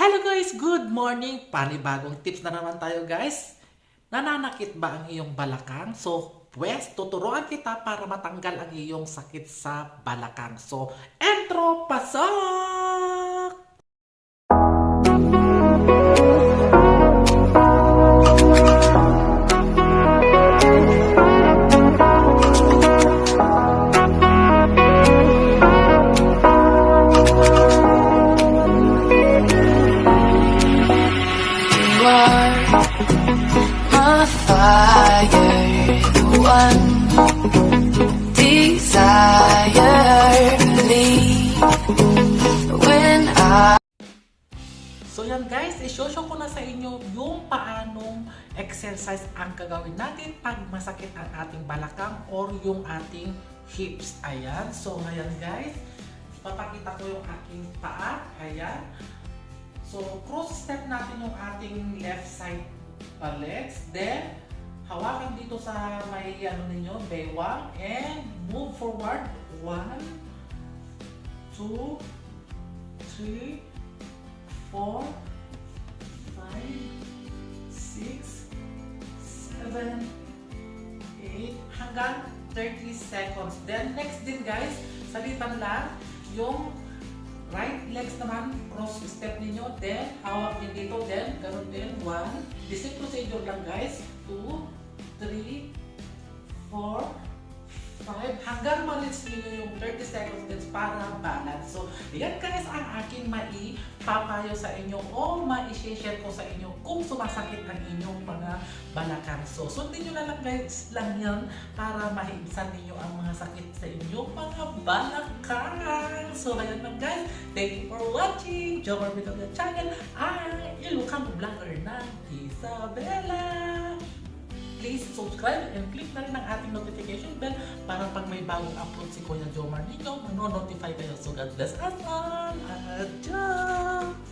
Hello guys! Good morning! Panibagong tips na naman tayo guys. Nananakit ba ang iyong balakang? So, pues, tuturuan kita para matanggal ang iyong sakit sa balakang. So, entro, pasok! My fire, the one desire, believe when I. So yan guys, isoshow ko na sa inyo yung paanong exercise ang gagawin natin pag masakit ang ating balakang or yung ating hips. Ayan, so ayan guys, papakita ko yung aking paa. Ayan. So, cross step natin yung ating left side legs. Then, hawakan dito sa may ninyo, baywang. And move forward. 1, 2, 3, 4, 5, 6, 7, 8, hanggang 30 seconds. Then, next din guys, salitan lang yung right legs naman, cross step ninyo, then hawak din dito, then ganun din, 1, the same procedure lang guys, 2, 3, 4, 5, hanggang ma-reach ninyo yung 30 seconds din para balance. So, yan guys ang aking maipapayo sa inyo o mai-share ko sa inyo kung sumasakit ang inyong mga balakang. So, sundin nyo na lang guys lang yan para maibsan ninyo ang mga sakit sa inyong mga balakang. So, ayan lang guys. Thank you for watching. Jomar Video Channel ang Ilocano Vlogger ng Isabela. Please subscribe and click na rin ang ating notification bell para pag may bagong upload si Kuya Jomar ninyo, mano-notify kayo. So God bless us all! Adios!